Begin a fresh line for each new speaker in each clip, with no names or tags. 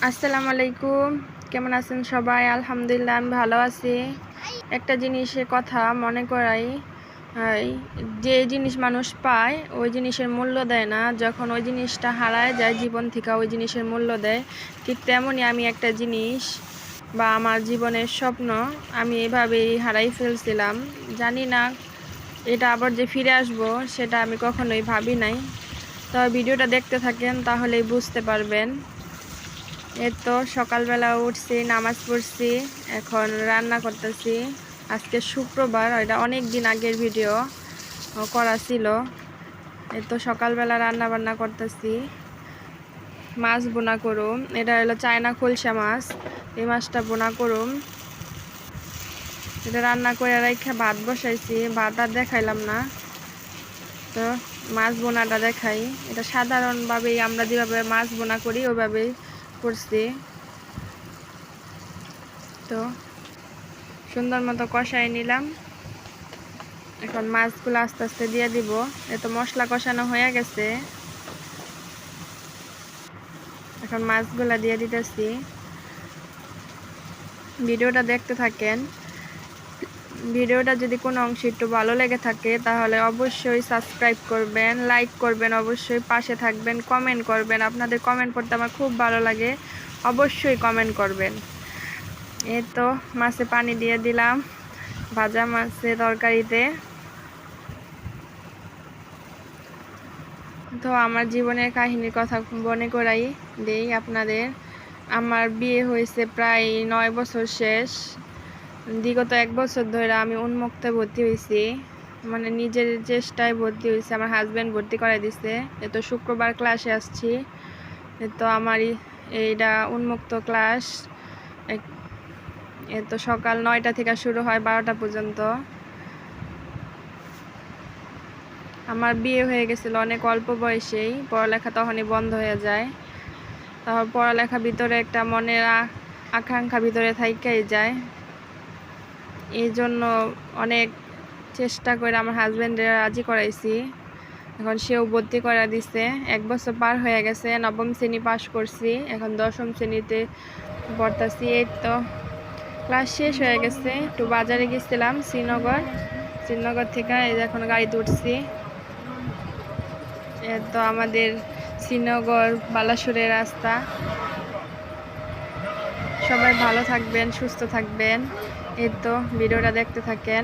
আসসালামু আলাইকুম। কেমন আছেন সবাই? আলহামদুলিল্লাহ আমি ভালো আছি। একটা জিনিসের কথা মনে করাই, যে জিনিস মানুষ পায় ওই জিনিসের মূল্য দেয় না, যখন ওই জিনিসটা হারায় যায় জীবন থেকে ওই জিনিসের মূল্য দেয়। ঠিক তেমনই আমি একটা জিনিস বা আমার জীবনের স্বপ্ন আমি এভাবেই হারাই ফেলছিলাম। জানি না এটা আবার যে ফিরে আসবো সেটা আমি কখনোই ভাবি নাই। তো ভিডিওটা দেখতে থাকেন তাহলেই বুঝতে পারবেন। এই তো সকালবেলা উঠছি, নামাজ পড়ছি, এখন রান্না করতেছি। আজকে শুক্রবার, এটা অনেক দিন আগের ভিডিও করা ছিল। এই তো সকালবেলা রান্না বান্না করতেছি। মাছ বোনা করুম, এটা হলো চায়না খলসা মাছ। এই মাছটা বোনা করুম, এটা রান্না করে রেখে ভাত বসাইছি। ভাত আর দেখাইলাম না, তো মাছ বোনাটা দেখাই। এটা সাধারণভাবেই আমরা যেভাবে মাছ বোনা করি ওইভাবেই করছি। তো সুন্দর মতো কষাই নিলাম। এখন মাছগুলো আস্তে আস্তে দিয়ে দিব। এত মশলা কষানো হয়ে গেছে, এখন মাছগুলা দিয়ে দিতেছি। ভিডিওটা দেখতে থাকেন। ভিডিওটা যদি কোনো অংশ একটু ভালো লেগে থাকে তাহলে অবশ্যই সাবস্ক্রাইব করবেন, লাইক করবেন, অবশ্যই পাশে থাকবেন, কমেন্ট করবেন। আপনাদের কমেন্ট পড়তে আমার খুব ভালো লাগে, অবশ্যই কমেন্ট করবেন। এই তো মাছে পানি দিয়ে দিলাম ভাজা মাছের তরকারিতে। তো আমার জীবনের কাহিনীর কথা মনে করাই দেই আপনাদের। আমার বিয়ে হয়েছে প্রায় 9 বছর শেষ। বিগত 1 বছর ধরে আমি উন্মুক্তে ভর্তি হয়েছি, মানে নিজের চেষ্টায় ভর্তি হয়েছি। আমার হাজব্যান্ড ভর্তি করে দিছে। তো শুক্রবার ক্লাসে আসছি। তো আমারই এইটা উন্মুক্ত ক্লাস। তো সকাল 9টা থেকে শুরু হয় 12টা পর্যন্ত। আমার বিয়ে হয়ে গেছিলো অনেক অল্প বয়সেই, পড়ালেখা তখনই বন্ধ হয়ে যায়। তারপর পড়ালেখা ভিতরে একটা মনের আকাঙ্ক্ষা ভিতরে থাইকাই যায়। এই জন্য অনেক চেষ্টা করে আমার হাজব্যান্ডের রাজি করাইছি। এখন সেও ভর্তি করে দিছে। 1 বছর পার হয়ে গেছে, 9ম শ্রেণী পাশ করছি, এখন 10ম শ্রেণীতে পড়তেছি। এই তো ক্লাস শেষ হয়ে গেছে। একটু বাজারে গেছিলাম শ্রীনগর থেকে এই এখন গাড়িতে উঠছি। তো আমাদের শ্রীনগর বালাসুরের রাস্তা। সবাই ভালো থাকবেন, সুস্থ থাকবেন। এই তো ভিডিওটা দেখতে থাকেন।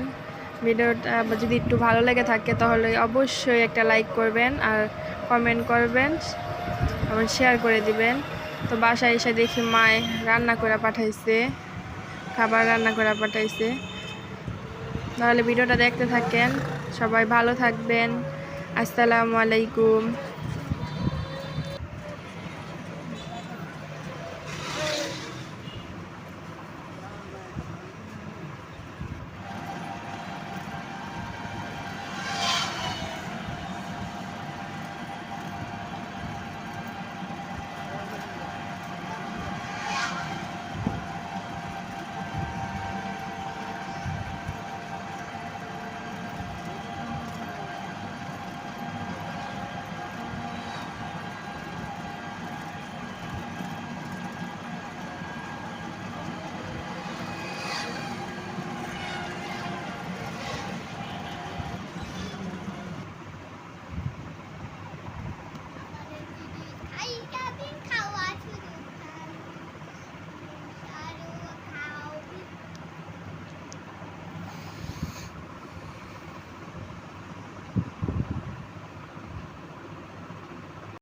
ভিডিওটা যদি একটু ভালো লেগে থাকে তাহলে অবশ্যই একটা লাইক করবেন আর কমেন্ট করবেন এবং শেয়ার করে দিবেন। তো বাসায় এসে দেখি মায়ে রান্না করে পাঠাইছে, খাবার রান্না করে পাঠাইছে। তাহলে ভিডিওটা দেখতে থাকেন। সবাই ভালো থাকবেন। আসসালামু আলাইকুম।